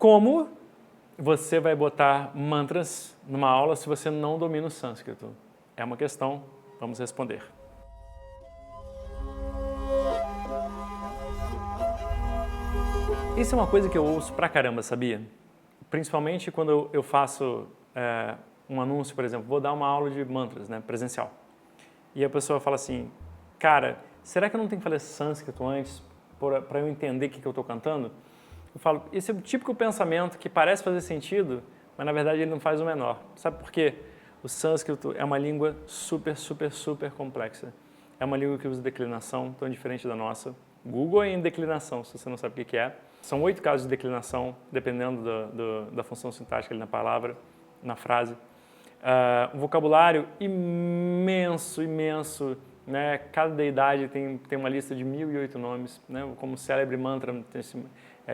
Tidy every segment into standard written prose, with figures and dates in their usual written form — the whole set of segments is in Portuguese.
Como você vai botar mantras numa aula se você não domina o sânscrito? É uma questão, vamos responder. Isso é uma coisa que eu ouço pra caramba, sabia? Principalmente quando eu faço um anúncio, por exemplo, vou dar uma aula de mantras, né, presencial. E a pessoa fala assim, cara, será que eu não tenho que falar sânscrito antes para eu entender o que eu estou cantando? Eu falo, esse é o típico pensamento que parece fazer sentido, mas na verdade ele não faz o menor. Sabe por quê? O sânscrito é uma língua super, super, super complexa. É uma língua que usa declinação tão diferente da nossa. Google é em declinação, se você não sabe o que é. São 8 casos de declinação, dependendo da função sintática ali na palavra, na frase. Um vocabulário imenso, imenso, né? Cada deidade tem uma lista de 1008 nomes, né? Como célebre mantra,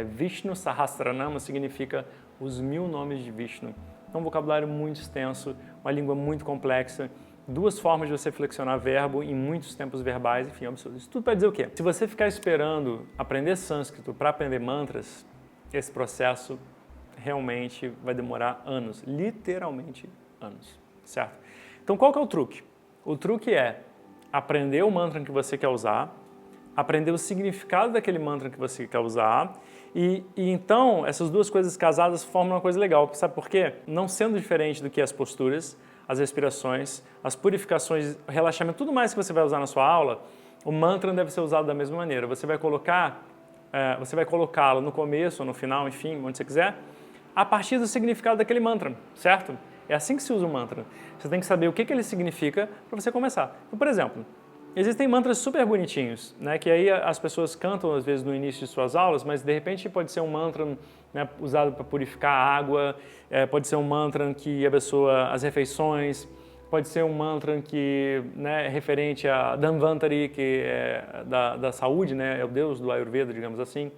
Vishnu Sahasranama significa os 1000 nomes de Vishnu. É um vocabulário muito extenso, uma língua muito complexa, 2 formas de você flexionar verbo em muitos tempos verbais, enfim, absurdo. Isso tudo para dizer o quê? Se você ficar esperando aprender sânscrito para aprender mantras, esse processo realmente vai demorar anos, literalmente anos, certo? Então qual que é o truque? O truque é aprender o mantra que você quer usar, aprender o significado daquele mantra que você quer usar e então essas 2 coisas casadas formam uma coisa legal, sabe por quê? Não sendo diferente do que as posturas, as respirações, as purificações, o relaxamento, tudo mais que você vai usar na sua aula, o mantra deve ser usado da mesma maneira. Você vai colocá-lo no começo ou no final, enfim, onde você quiser, a partir do significado daquele mantra, certo? É assim que se usa o mantra. Você tem que saber o que ele significa para você começar. Então, por exemplo, existem mantras super bonitinhos, né, que aí as pessoas cantam às vezes no início de suas aulas, mas de repente pode ser um mantra, né, usado para purificar a água, pode ser um mantra que abençoa as refeições, pode ser um mantra que, né, é referente a Dhanvantari, que é da saúde, né, é o deus do Ayurveda, digamos assim,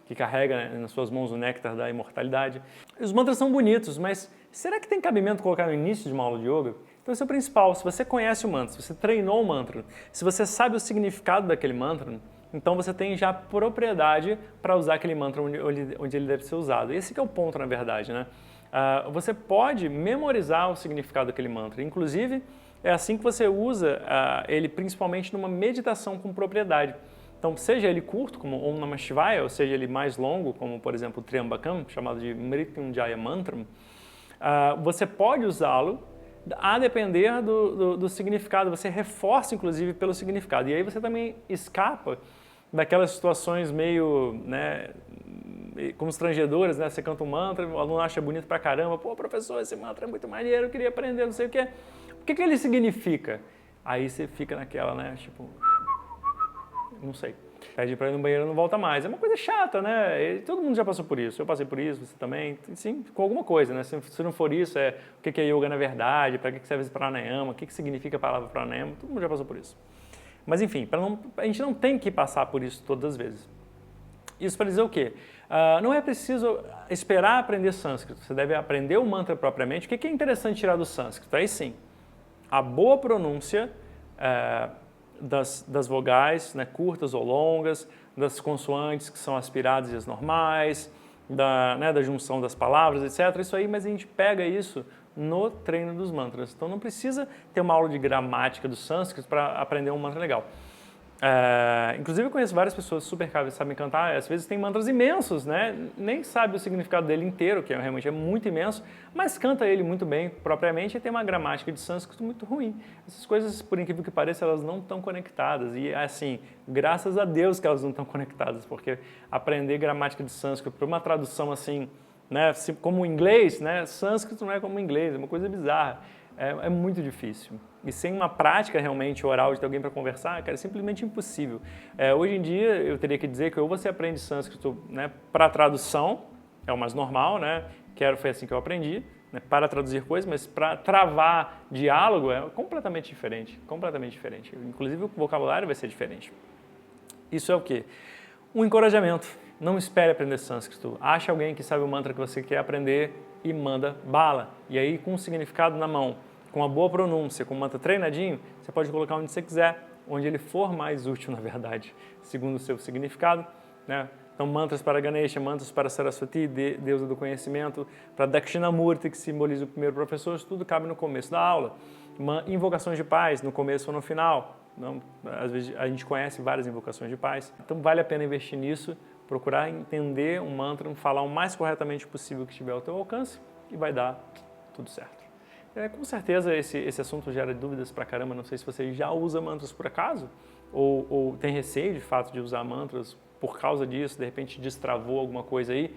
que carrega, né, nas suas mãos o néctar da imortalidade. Os mantras são bonitos, mas será que tem cabimento colocar no início de uma aula de yoga? Então esse é o principal, se você conhece o mantra, se você treinou o mantra, se você sabe o significado daquele mantra, então você tem já propriedade para usar aquele mantra onde ele deve ser usado. Esse que é o ponto, na verdade, né? Você pode memorizar o significado daquele mantra, inclusive é assim que você usa ele principalmente numa meditação com propriedade. Então, seja ele curto, como Om Namah Shivaya, ou seja ele mais longo, como por exemplo o Triambakam, chamado de Mrityunjaya Mantram, você pode usá-lo a depender do significado, você reforça inclusive pelo significado, e aí você também escapa daquelas situações meio, né, constrangedoras, né, você canta um mantra, o aluno acha bonito pra caramba, pô professor, esse mantra é muito maneiro, eu queria aprender, não sei o quê, o que ele significa? Aí você fica naquela, né, tipo, não sei. Pede para ir no banheiro e não volta mais. É uma coisa chata, né? E todo mundo já passou por isso. Eu passei por isso, você também. Sim, com alguma coisa, né? Se não for isso, o que é yoga na verdade, para que serve esse pranayama, o que significa a palavra pranayama, todo mundo já passou por isso. Mas enfim, a gente não tem que passar por isso todas as vezes. Isso para dizer o quê? Não é preciso esperar aprender sânscrito. Você deve aprender o mantra propriamente. O que é interessante tirar do sânscrito? Aí sim, a boa pronúncia das vogais, né, curtas ou longas, das consoantes que são aspiradas e as normais, da junção das palavras, etc. Isso aí, mas a gente pega isso no treino dos mantras. Então não precisa ter uma aula de gramática do sânscrito para aprender um mantra legal. Inclusive eu conheço várias pessoas super que sabem cantar, às vezes tem mantras imensos, né? Nem sabe o significado dele inteiro, que realmente é muito imenso, mas canta ele muito bem propriamente e tem uma gramática de sânscrito muito ruim. Essas coisas, por incrível que pareça, elas não estão conectadas e assim, graças a Deus que elas não estão conectadas, porque aprender gramática de sânscrito para uma tradução assim, né, como o inglês, né? Sânscrito não é como o inglês, é uma coisa bizarra. É muito difícil. E sem uma prática realmente oral de ter alguém para conversar, cara, é simplesmente impossível. Hoje em dia, eu teria que dizer que ou você aprende sânscrito, né, para tradução, é o mais normal, né? Foi assim que eu aprendi, né, para traduzir coisas, mas para travar diálogo é completamente diferente, completamente diferente. Inclusive o vocabulário vai ser diferente. Isso é o quê? Um encorajamento. Não espere aprender sânscrito. Ache alguém que sabe o mantra que você quer aprender e manda bala. E aí, com o significado na mão, com uma boa pronúncia, com o mantra treinadinho, você pode colocar onde você quiser, onde ele for mais útil, na verdade, segundo o seu significado, né? Então, mantras para Ganesha, mantras para Saraswati, deusa do conhecimento, para Dakshinamurti, que simboliza o primeiro professor, isso tudo cabe no começo da aula. Invocações de paz, no começo ou no final. Não, às vezes a gente conhece várias invocações de paz. Então, vale a pena investir nisso, procurar entender um mantra, falar o mais corretamente possível que estiver ao teu alcance e vai dar tudo certo. Com certeza esse assunto gera dúvidas pra caramba, não sei se você já usa mantras por acaso, ou tem receio de fato de usar mantras por causa disso, de repente destravou alguma coisa aí,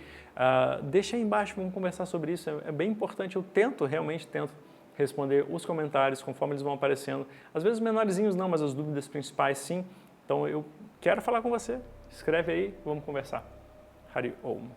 deixa aí embaixo, vamos conversar sobre isso, é bem importante, eu realmente tento responder os comentários conforme eles vão aparecendo, às vezes menorzinhos não, mas as dúvidas principais sim, então eu quero falar com você, escreve aí, vamos conversar. Hari Om.